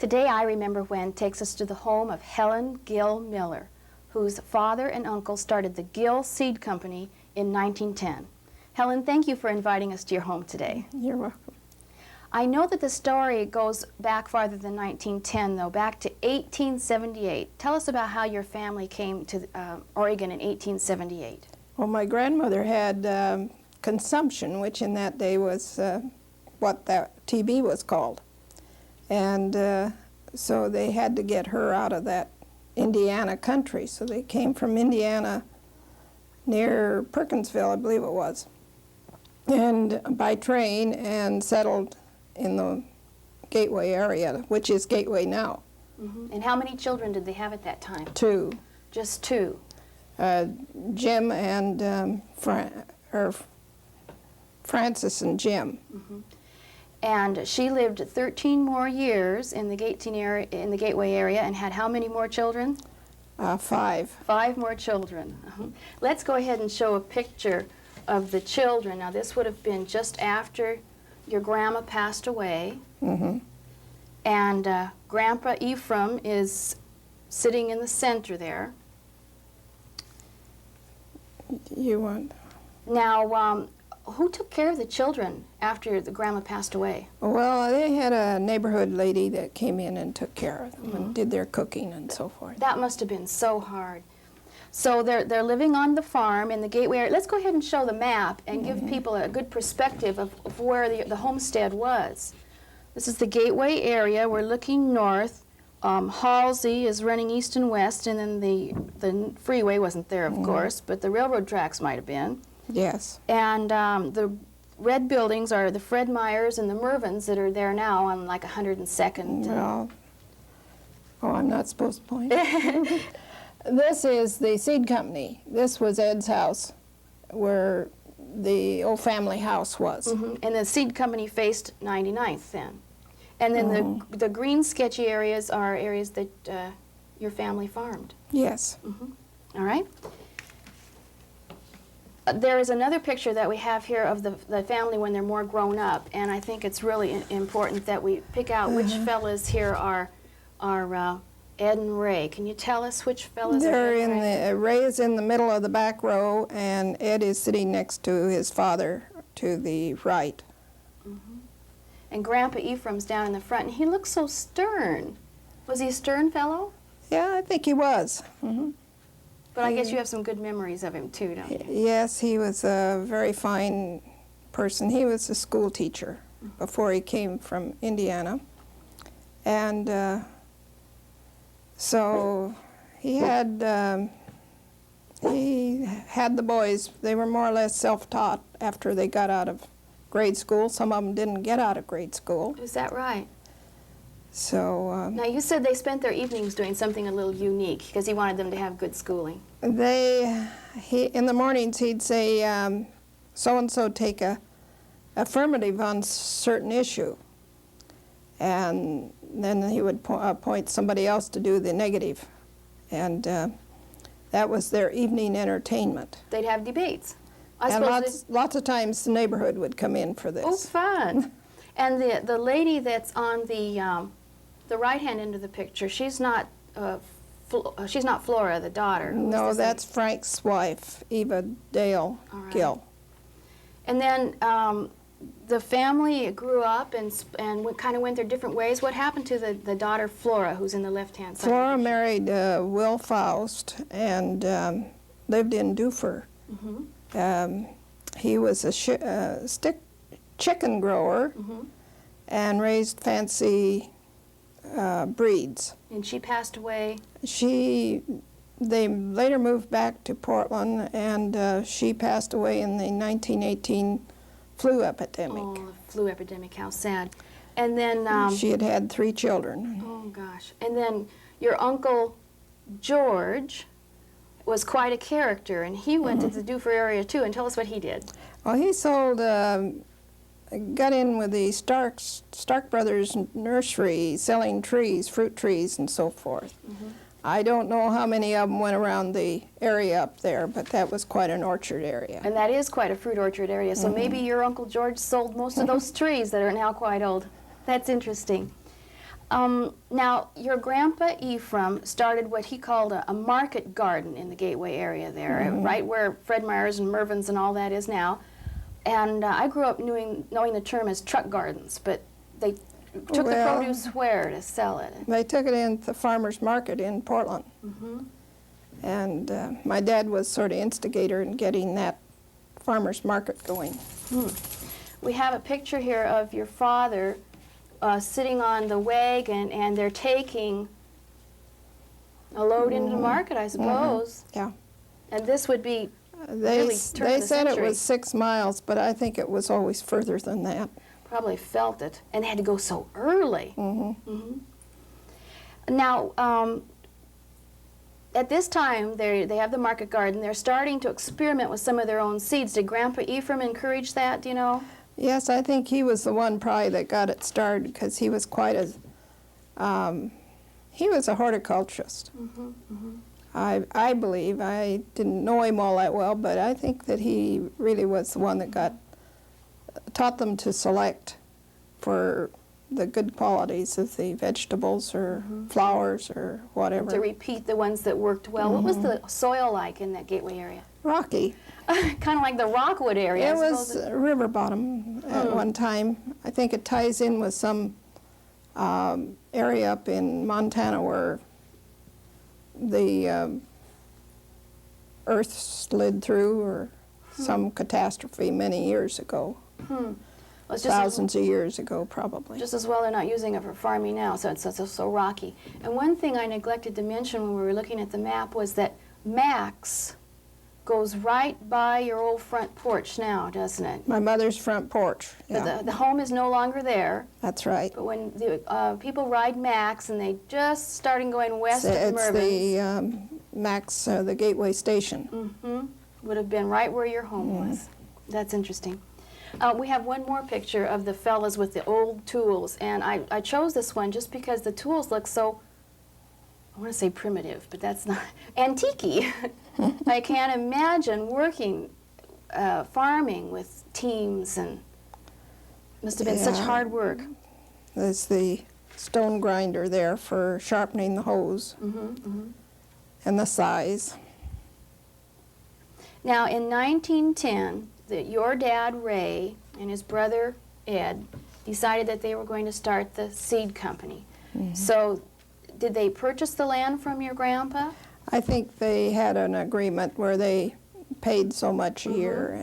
Today, I Remember When takes us to the home of Helen Gill Miller, whose father and uncle started the Gill Seed Company in 1910. Helen, thank you for inviting us to your home today. You're welcome. I know that the story goes back farther than 1910, though, back to 1878. Tell us about how your family came to Oregon in 1878. Well, my grandmother had consumption, which in that day was what that TB was called. And so they had to get her out of that Indiana country. So they came from Indiana near Perkinsville, I believe it was, and by train, and settled in the Gateway area, which is Gateway now. And how many children did they have at that time? 2. Just 2. Jim and Francis and Jim. And she lived 13 more years in the Gateway area and had how many more children? 5. 5 more children. Let's go ahead and show a picture of the children. Now, this would have been just after your grandma passed away. And Grandpa Ephram is sitting in the center there. You want? Now, who took care of the children after the grandma passed away? Well, they had a neighborhood lady that came in and took care of them and did their cooking and so forth. That must have been so hard. So they're living on the farm in the Gateway area. Let's go ahead and show the map and give people a good perspective of where the homestead was. This is the Gateway area. We're looking north. Halsey is running east and west, and then the freeway wasn't there, of course, but the railroad tracks might have been. Yes. And the red buildings are the Fred Meyers and the Mervins that are there now on like 102nd. Well, I'm not supposed to point. This is the seed company. This was Ed's house, where the old family house was. And the seed company faced 99th then. And then the green sketchy areas are areas that your family farmed. Yes. All right. There is another picture that we have here of the family when they're more grown up, and I think it's really important that we pick out which fellas here are Ed and Ray. Can you tell us which fellas They're are in the, Ray is in the middle of the back row, and Ed is sitting next to his father to the right. And Grandpa Ephram's down in the front, and he looks so stern. Was he a stern fellow? Yeah, I think he was. But I guess you have some good memories of him too, don't you? Yes, he was a very fine person. He was a school teacher before he came from Indiana. And so he had the boys. They were more or less self-taught after they got out of grade school. Some of them didn't get out of grade school. Is that right? So now you said they spent their evenings doing something a little unique because he wanted them to have good schooling. in the mornings he'd say, so-and-so take a affirmative on certain issue, and then he would appoint somebody else to do the negative, and that was their evening entertainment. They'd have debates. And lots of times the neighborhood would come in for this. Oh, fun! And the lady that's on the right-hand end of the picture, she's not Flora, the daughter. No, that's Frank's wife, Eva Dale Gill. And then the family grew up and kind of went their different ways. What happened to the daughter Flora, who's in the left-hand side? Flora married Will Faust and lived in Duffer. He was a chicken grower and raised fancy breeds. And she passed away? They later moved back to Portland, and she passed away in the 1918 flu epidemic. Oh, the flu epidemic, how sad. And then... she had 3 children. Oh, gosh. And then your Uncle George was quite a character, and he went to the Duffer area, too. And tell us what he did. Well, he sold... got in with the Stark Brothers nursery, selling trees, fruit trees, and so forth. I don't know how many of them went around the area up there, but that was quite an orchard area. And that is quite a fruit orchard area, so maybe your Uncle George sold most of those trees that are now quite old. That's interesting. Now, your grandpa Ephram started what he called a market garden in the Gateway area there, right where Fred Meyer's and Mervin's and all that is now. And I grew up knowing the term as truck gardens, but they took the produce where to sell it? They took it in the farmer's market in Portland. And my dad was sort of instigator in getting that farmer's market going. We have a picture here of your father sitting on the wagon, and they're taking a load into the market, I suppose. Yeah. And this would be They really turn of the said it century. was 6 miles, but I think it was always further than that. Probably felt it, and they had to go so early. Now, at this time, they have the market garden. They're starting to experiment with some of their own seeds. Did Grandpa Ephram encourage that, do you know? Yes, I think he was the one probably that got it started, because he was quite a, he was a horticulturist. I believe. I didn't know him all that well, but I think that he really was the one that taught them to select for the good qualities of the vegetables or flowers or whatever. To repeat the ones that worked well. What was the soil like in that Gateway area? Rocky. Kind of like the Rockwood area. It was river bottom at one time. I think it ties in with some area up in Montana where the earth slid through, or some catastrophe many years ago. Well, it's Thousands of years ago, probably. Just as well they're not using it for farming now, so it's so rocky. And one thing I neglected to mention when we were looking at the map was that Max goes right by your old front porch now, doesn't it? My mother's front porch. Yeah. But the home is no longer there. That's right. But when the people ride Max and they just starting going west of It's Mervin's, the Max, the Gateway Station. would have been right where your home was. That's interesting. We have one more picture of the fellas with the old tools, and I chose this one just because the tools look so, I want to say primitive, but that's not, antique-y. I can't imagine working, farming with teams, and must have been such hard work. There's the stone grinder there for sharpening the hose and the size. Now, in 1910, your dad, Ray, and his brother, Ed, decided that they were going to start the seed company. So, did they purchase the land from your grandpa? I think they had an agreement where they paid so much a year.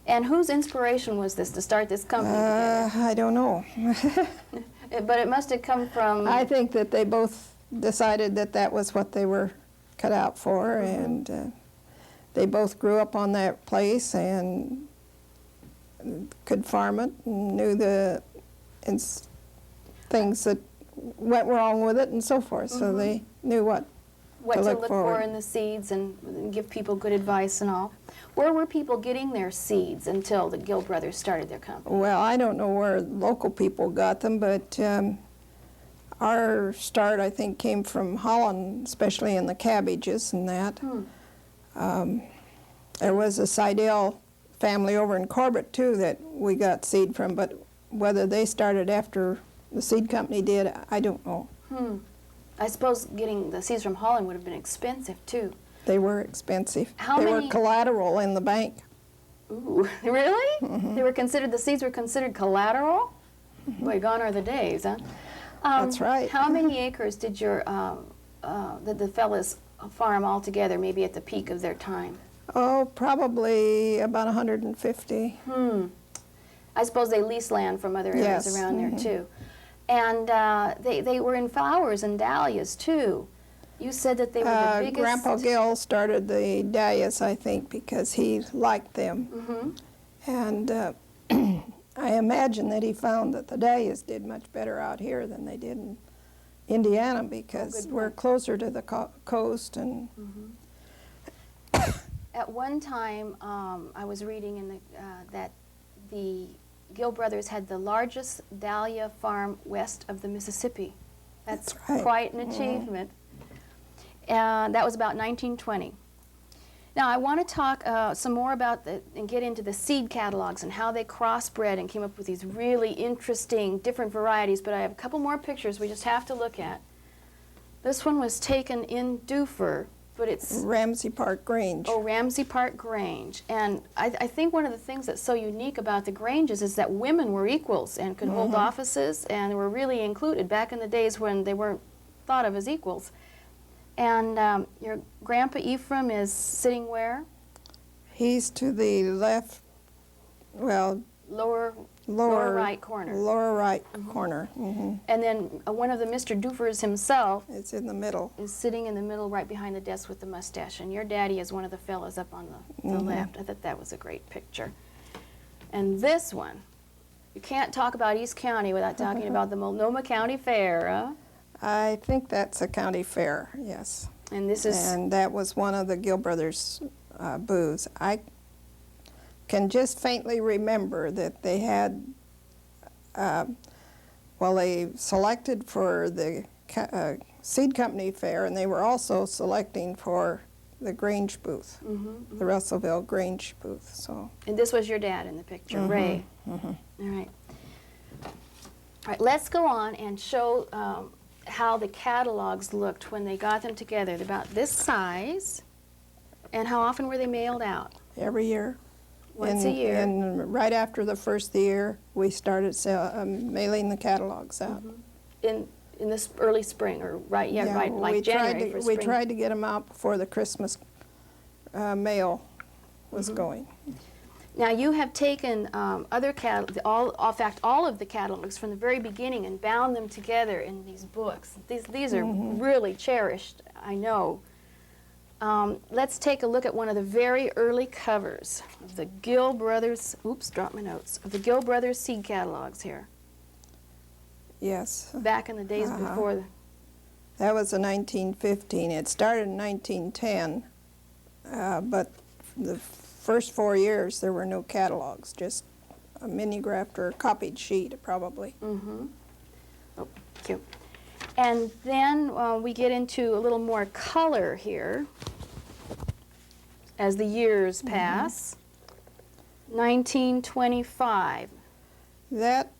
And whose inspiration was this to start this company together? I don't know. But it must have come from... I think that they both decided that that was what they were cut out for, and they both grew up on that place and could farm it and knew the things that went wrong with it and so forth. So they knew what to look for in the seeds and give people good advice and all. Where were people getting their seeds until the Gill brothers started their company? Well, I don't know where local people got them, but our start, I think, came from Holland, especially in the cabbages and that. There was a Siddell family over in Corbett, too, that we got seed from, but whether they started after the seed company did, I don't know. I suppose getting the seeds from Holland would have been expensive, too. They were expensive. How they many... were collateral in the bank. Ooh, really? They were considered, the seeds were considered collateral? Boy, gone are the days, huh? That's right. How many acres did your, the fellas farm altogether, maybe at the peak of their time? Oh, probably about 150. I suppose they leased land from other areas around there, too. And they were in flowers and dahlias, too. You said that they were the biggest... Grandpa Gill started the dahlias, I think, because he liked them. And I imagine that he found that the dahlias did much better out here than they did in Indiana, because we're closer to the coast. And At one time, I was reading in the, that the Gill brothers had the largest dahlia farm west of the Mississippi. That's right. Quite an achievement. That was about 1920. Now I want to talk some more about and get into the seed catalogs and how they crossbred and came up with these really interesting different varieties, but I have a couple more pictures we just have to look at. This one was taken in Dufur, but it's Ramsey Park Grange. Oh, Ramsey Park Grange. And I think one of the things that's so unique about the Granges is that women were equals and could hold offices and were really included back in the days when they weren't thought of as equals. And your grandpa Ephram is sitting where? He's to the left, well, Lower right corner. Lower right corner. And then one of the Mr. Dufers himself It's in the middle. is sitting in the middle right behind the desk with the mustache. And your daddy is one of the fellows up on the left. I thought that was a great picture. And this one, you can't talk about East County without talking about the Multnomah County Fair, huh? I think that's a county fair, yes. And this is... And that was one of the Gill brothers' booths. I can just faintly remember that they had, well, they selected for the seed company fair, and they were also selecting for the Grange booth, the Russellville Grange booth. So. And this was your dad in the picture, Ray. All right. All right, let's go on and show how the catalogs looked when they got them together. They're about this size. And how often were they mailed out? Every year. Once a year. And right after the first year, we started mailing the catalogs out. In this early spring, or right like January for spring. We tried to get them out before the Christmas mail was going. Now you have taken other in fact, all of the catalogs from the very beginning and bound them together in these books. These are really cherished, I know. Let's take a look at one of the very early covers of the Gill Brothers, oops, dropped my notes, of the Gill Brothers seed catalogs here. Yes. Back in the days before the... That was in 1915. It started in 1910, but the first 4 years there were no catalogs, just a mimeographed or copied sheet probably. Oh, cute. And then we get into a little more color here as the years pass. 1925. That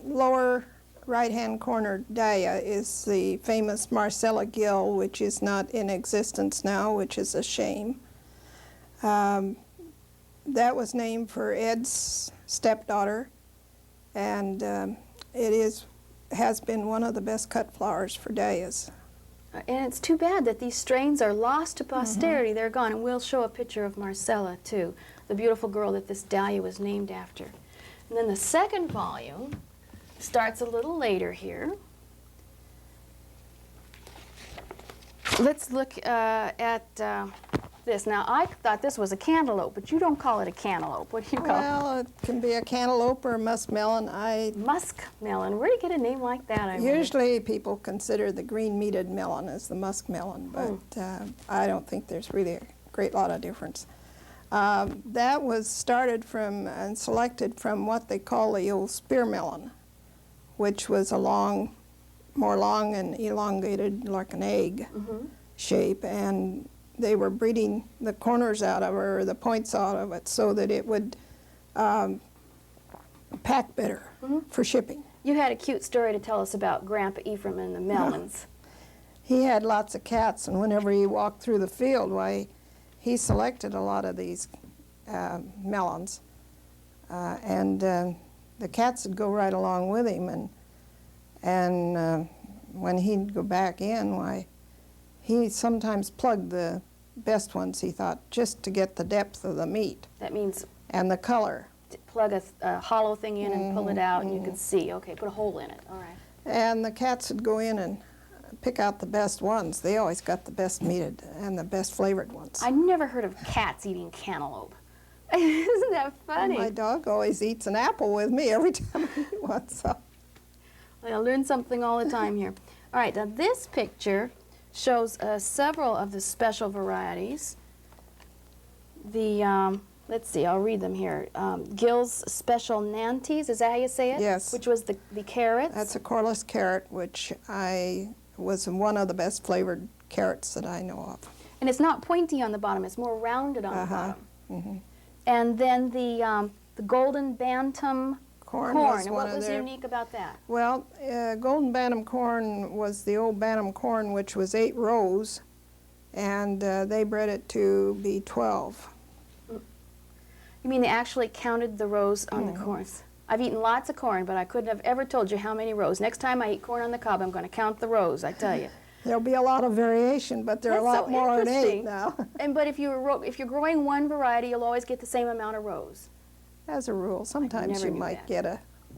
lower right-hand corner dahlia is the famous Marcella Gill, which is not in existence now, which is a shame. That was named for Ed's stepdaughter, and it has been one of the best cut flowers for dahlias. And it's too bad that these strains are lost to posterity. They're gone. And we'll show a picture of Marcella, too, the beautiful girl that this dahlia was named after. And then the second volume starts a little later here. Let's look at this. Now, I thought this was a cantaloupe, but you don't call it a cantaloupe. What do you call it? Well, it can be a cantaloupe or a muskmelon. Muskmelon. Where do you get a name like that? I wonder? Usually people consider the green-meated melon as the muskmelon, but I don't think there's really a great lot of difference. That was started from and selected from what they call the old spear melon, which was more long and elongated like an egg shape, and they were breeding the corners out of it, or the points out of it, so that it would pack better for shipping. You had a cute story to tell us about Grandpa Ephram and the melons. He had lots of cats, and whenever he walked through the field, why, he selected a lot of these melons, and the cats would go right along with him, and when he'd go back in, why, he sometimes plugged the best ones, he thought, just to get the depth of the meat. That means and the color. Plug a hollow thing in and pull it out, and you can see. Okay, put a hole in it. All right. And the cats would go in and pick out the best ones. They always got the best meated and the best flavored ones. I never heard of cats eating cantaloupe. Isn't that funny? My dog always eats an apple with me every time I eat one. So. I learn something all the time here. All right, now this picture shows several of the special varieties. The, let's see, I'll read them here. Gill's Special Nantes, is that how you say it? Yes. Which was the carrots? That's a coreless carrot, which was one of the best flavored carrots that I know of. And it's not pointy on the bottom, it's more rounded on the bottom. Mm-hmm. And then the golden bantam Corn corn. was And one what of was their... unique about that? Well, golden bantam corn was the old bantam corn, which was 8 rows, and they bred it to be 12. You mean they actually counted the rows on the corns? I've eaten lots of corn, but I couldn't have ever told you how many rows. Next time I eat corn on the cob, I'm going to count the rows, I tell you. There'll be a lot of variation, but there are a That's lot so more than 8 interesting. now. But if you're growing one variety, you'll always get the same amount of rows. As a rule, sometimes never you knew might that. get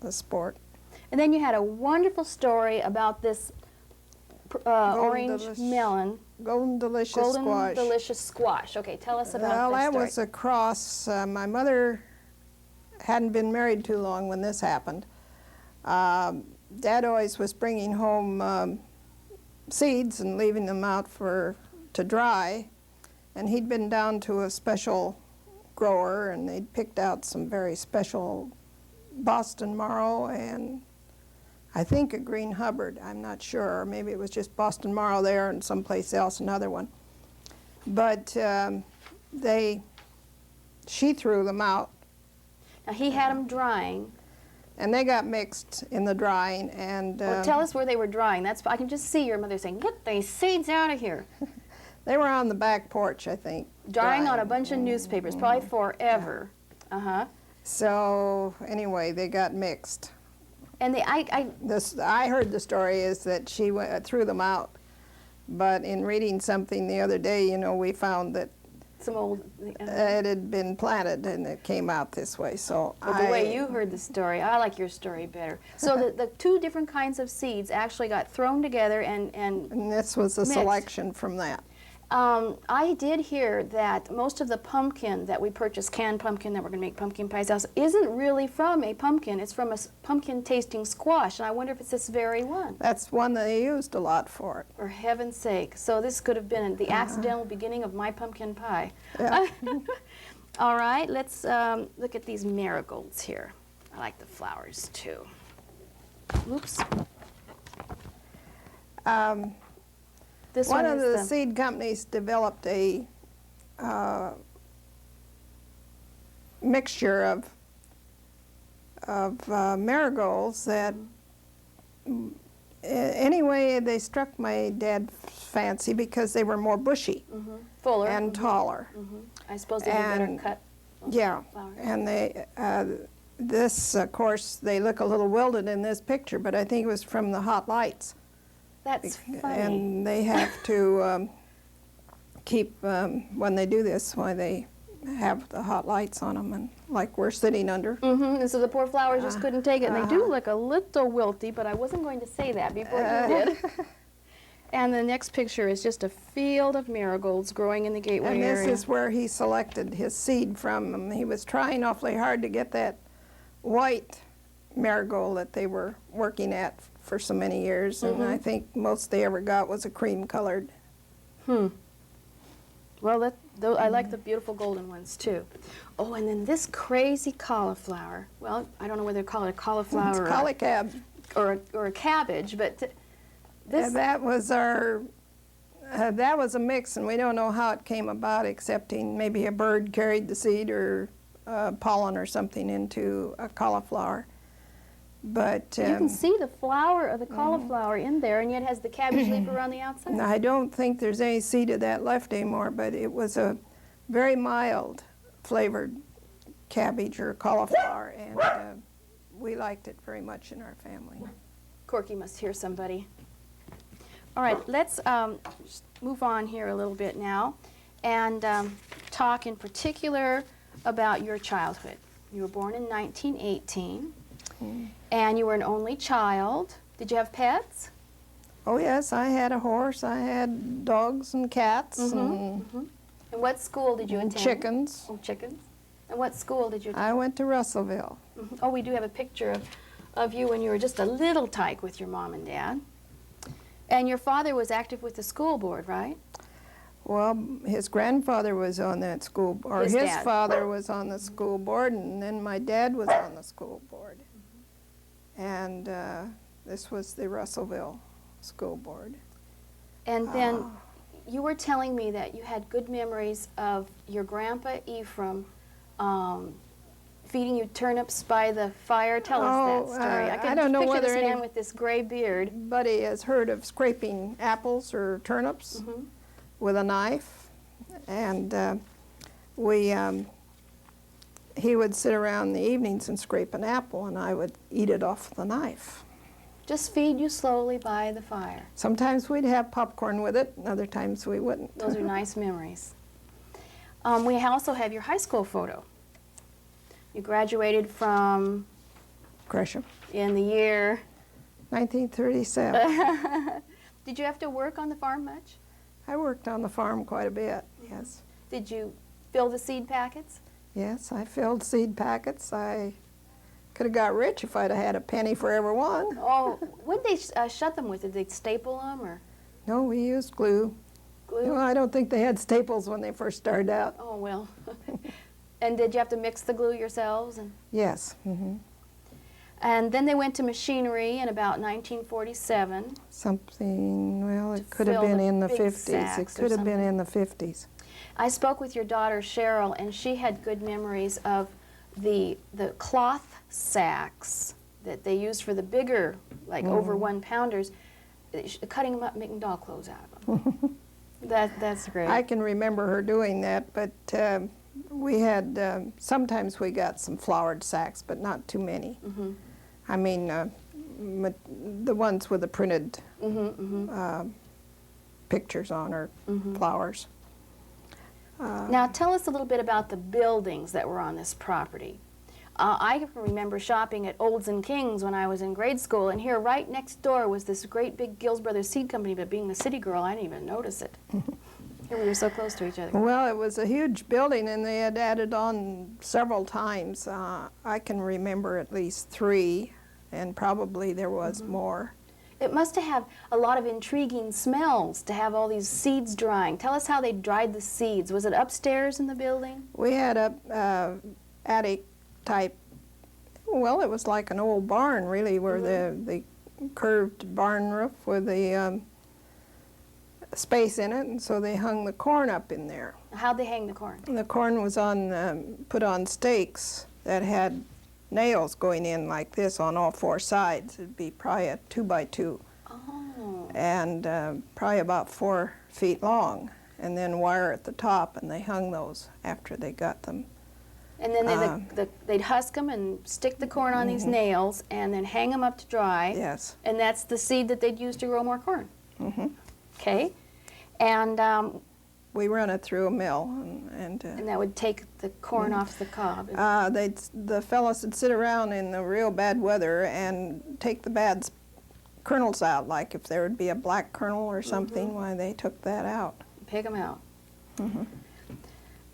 a sport. And then you had a wonderful story about this orange melon. Golden delicious squash. Delicious squash. Okay, tell us about Well, this that story. was a cross. My mother hadn't been married too long when this happened. Dad always was bringing home seeds and leaving them out to dry, and he'd been down to a special grower, and they'd picked out some very special Boston Marrow and I think a Green Hubbard. I'm not sure, or maybe it was just Boston Marrow there and someplace else another one. But she threw them out. Now he had them drying. And they got mixed in the drying, and Well, tell us where they were drying. I can just see your mother saying, "Get these seeds out of here." they were on the back porch, I think. Drying on a bunch of newspapers, probably forever. Uh-huh. So anyway, they got mixed. And I heard the story is that she threw them out, but in reading something the other day, you know, we found that some old... it had been planted and it came out this way. So the way you heard the story, I like your story better. So the 2 different kinds of seeds actually got thrown together and this was a mixed. selection from that. I did hear that most of the pumpkin that we purchase, canned pumpkin that we're going to make pumpkin pies out, isn't really from a pumpkin. It's from a pumpkin-tasting squash, and I wonder if it's this very one. That's one that they used a lot for it. For heaven's sake. So this could have been the accidental beginning of my pumpkin pie. Yeah. All right, let's look at these marigolds here. I like the flowers, too. Oops. This One one of is the seed companies developed a mixture of marigolds that, anyway, they struck my dad's fancy because they were more bushy fuller and taller. I suppose they were better cut. Yeah, Flowers. and this, of course, they look a little wilted in this picture, but I think it was from the hot lights. That's funny. And they have to keep, when they do this, why they have the hot lights on them, and like we're sitting under. And so the poor flowers just couldn't take it. And they do look a little wilty, but I wasn't going to say that before you did. And the next picture is just a field of marigolds growing in the gateway And this area. is where he selected his seed from. He was trying awfully hard to get that white marigold that they were working at for so many years, and I think most they ever got was a cream-colored. Well, I like the beautiful golden ones, too. Oh, and then this crazy cauliflower. Well, I don't know whether to call it a cauliflower It's calicab. or a cabbage, but this... That was that was a mix, and we don't know how it came about, excepting maybe a bird carried the seed or pollen or something into a cauliflower. But you can see the flower of the cauliflower in there, and yet it has the cabbage leaf around the outside. I don't think there's any seed of that left anymore, but it was a very mild flavored cabbage or cauliflower, and we liked it very much in our family. Corky must hear somebody. All right, let's move on here a little bit now and talk in particular about your childhood. You were born in 1918. And you were an only child. Did you have pets? Oh yes, I had a horse. I had dogs and cats and And what school did you attend? chickens. Oh, chickens. And what school did you attend? I went to Russellville. Oh, we do have a picture of you when you were just a little tyke with your mom and dad. And your father was active with the school board, right? Well, his grandfather was on that school, or His his dad. father was on the school board, and then my dad was on the school board. And this was the Russellville School Board. And then you were telling me that you had good memories of your grandpa Ephram feeding you turnips by the fire. Tell us that story. I don't know picture whether this man with this gray beard. anybody has heard of scraping apples or turnips with a knife, and he would sit around in the evenings and scrape an apple, and I would eat it off the knife. Just feed you slowly by the fire. Sometimes we'd have popcorn with it, and other times we wouldn't. Those are nice memories. We also have your high school photo. You graduated from Gresham. in the year. 1937. Did you have to work on the farm much? I worked on the farm quite a bit, yes. Did you fill the seed packets? Yes, I filled seed packets. I could have got rich if I'd have had a penny for every one. Oh, what did they shut them with? Did they staple them or No, we used glue. glue? Well, I don't think they had staples when they first started out. Oh, well. And did you have to mix the glue yourselves? Yes. And then they went to machinery in about 1947. Something, well, To it could have fill been the in the big 50s. It sacks or could have been something. in the 50s. I spoke with your daughter Cheryl, and she had good memories of the cloth sacks that they used for the bigger, like over 1 pounders, cutting them up, making doll clothes out of them. That's great. I can remember her doing that, but we had, sometimes we got some flowered sacks, but not too many. I mean, the ones with the printed pictures on or flowers. Now tell us a little bit about the buildings that were on this property. I can remember shopping at Olds and Kings when I was in grade school, and here right next door was this great big Gills Brothers Seed Company, but being the city girl, I didn't even notice it. Here we were so close to each other. Well, it was a huge building, and they had added on several times. I can remember at least 3, and probably there was more. It must have a lot of intriguing smells to have all these seeds drying. Tell us how they dried the seeds. Was it upstairs in the building? We had a attic type, well, it was like an old barn, really, where the curved barn roof with the space in it, and so they hung the corn up in there. How'd they hang the corn? And the corn was put on stakes that had nails going in like this on all 4 sides. It'd be probably a 2x2. Oh. And probably about 4 feet long, and then wire at the top, and they hung those after they got them. And then they'd husk them and stick the corn on these nails and then hang them up to dry. Yes. And that's the seed that they'd use to grow more corn. Okay. And We run it through a mill, and that would take the corn off the cob. the fellows would sit around in the real bad weather and take the bad kernels out, like if there would be a black kernel or something, why they took that out. Pick them out.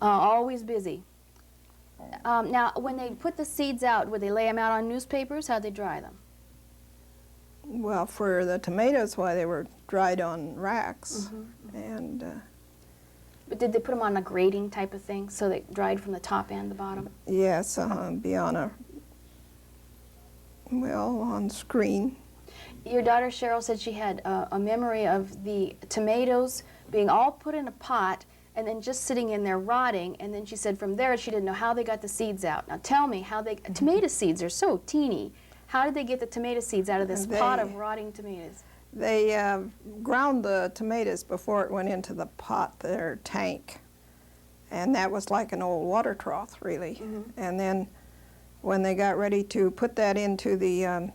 Always busy. Now, when they put the seeds out, would they lay them out on newspapers? How'd they dry them? Well, for the tomatoes, why they were dried on racks, and But did they put them on a grating type of thing so they dried from the top and the bottom? yes, be on on screen. Your daughter Cheryl said she had a memory of the tomatoes being all put in a pot and then just sitting in there rotting, and then she said from there she didn't know how they got the seeds out. Now tell me how tomato seeds are so teeny. How did they get the tomato seeds out of this pot of rotting tomatoes? They ground the tomatoes before it went into the pot, their tank, and that was like an old water trough, really. And then when they got ready to put that into the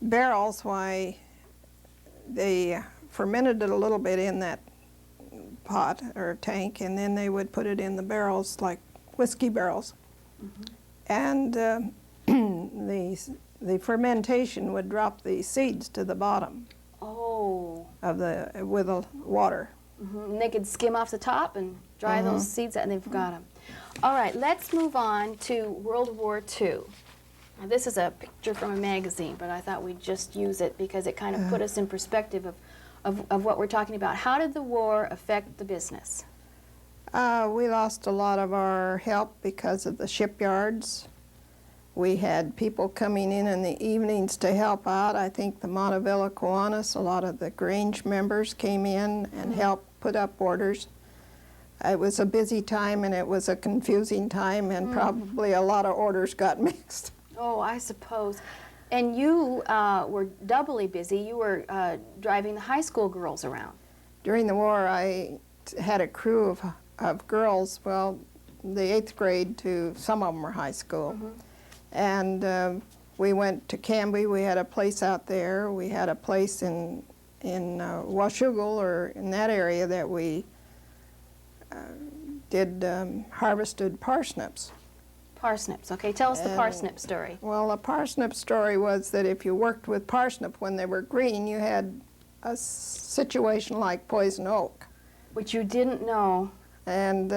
barrels, why they fermented it a little bit in that pot or tank, and then they would put it in the barrels like whiskey barrels. And the fermentation would drop the seeds to the bottom of with the water. And they could skim off the top and dry those seeds out, and they've got them. All right, let's move on to World War II. Now, this is a picture from a magazine, but I thought we'd just use it because it kind of put us in perspective of what we're talking about. How did the war affect the business? We lost a lot of our help because of the shipyards. We had people coming in the evenings to help out. I think the Montevilla Kiwanis, a lot of the Grange members came in and helped put up orders. It was a busy time and it was a confusing time, and probably a lot of orders got mixed. Oh, I suppose. And you were doubly busy. You were driving the high school girls around. During the war, I had a crew of girls, well, the 8th grade to some of them were high school. And we went to Canby. We had a place out there. We had a place in Washougal, or in that area, that we did harvested parsnips. Parsnips, okay. Tell us the parsnip story. Well, the parsnip story was that if you worked with parsnip when they were green, you had a situation like poison oak. Which you didn't know. And,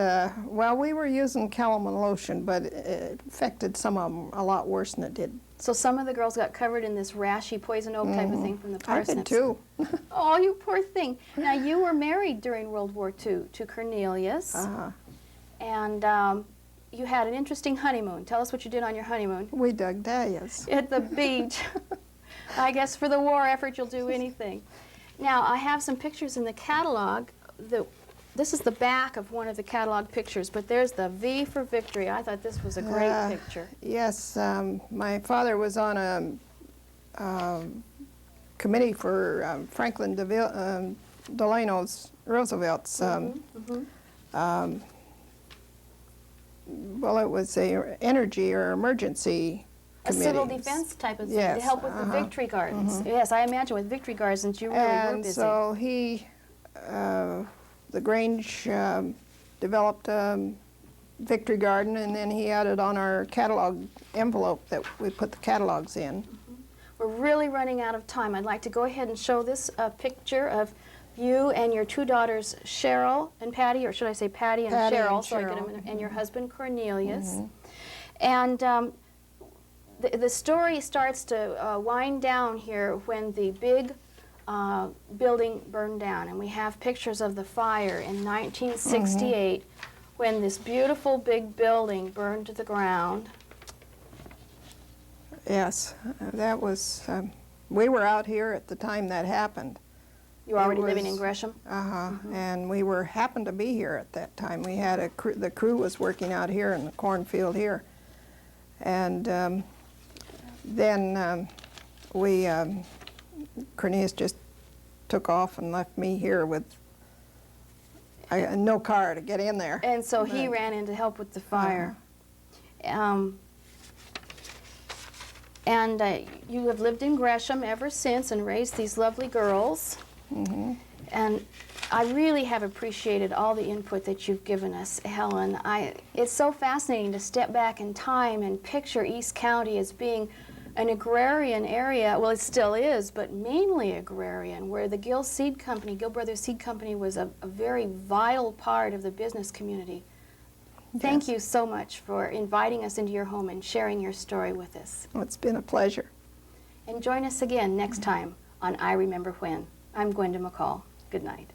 well, we were using calamine lotion, but it affected some of them a lot worse than it did. So some of the girls got covered in this rashy poison oak type of thing from the parsnips. I did too. Oh, you poor thing. Now, you were married during World War II to Cornelius. And you had an interesting honeymoon. Tell us what you did on your honeymoon. We dug dahlias. At the beach. I guess for the war effort, you'll do anything. Now, I have some pictures in the catalog. This is the back of one of the catalog pictures, but there's the V for victory. I thought this was a great picture. Yes, my father was on a committee for Franklin Delano Roosevelt's. Well, it was a energy or emergency committee. A civil defense type of thing, to help with the victory gardens. Yes, I imagine with victory gardens you really were busy. And so he, the Grange developed a victory garden, and then he had it on our catalog envelope that we put the catalogs in. We're really running out of time. I'd like to go ahead and show this picture of you and your two daughters, Cheryl and Patty, or should I say Patty and Cheryl, so I get them, and your husband Cornelius. And the story starts to wind down here when the big building burned down, and we have pictures of the fire in 1968 when this beautiful big building burned to the ground. Yes, that was, we were out here at the time that happened. You were already living in Gresham? And we happened to be here at that time. We had a the crew was working out here in the cornfield here. And then Cornelius just took off and left me here with no car to get in there. And so he ran in to help with the fire. And you have lived in Gresham ever since and raised these lovely girls. And I really have appreciated all the input that you've given us, Helen. It's so fascinating to step back in time and picture East County as being an agrarian area. Well, it still is, but mainly agrarian, where the Gill Brothers Seed Company was a very vital part of the business community. Thank you so much for inviting us into your home and sharing your story with us. Well, it's been a pleasure. And join us again next time on I Remember When. I'm Gwenda McCall. Good night.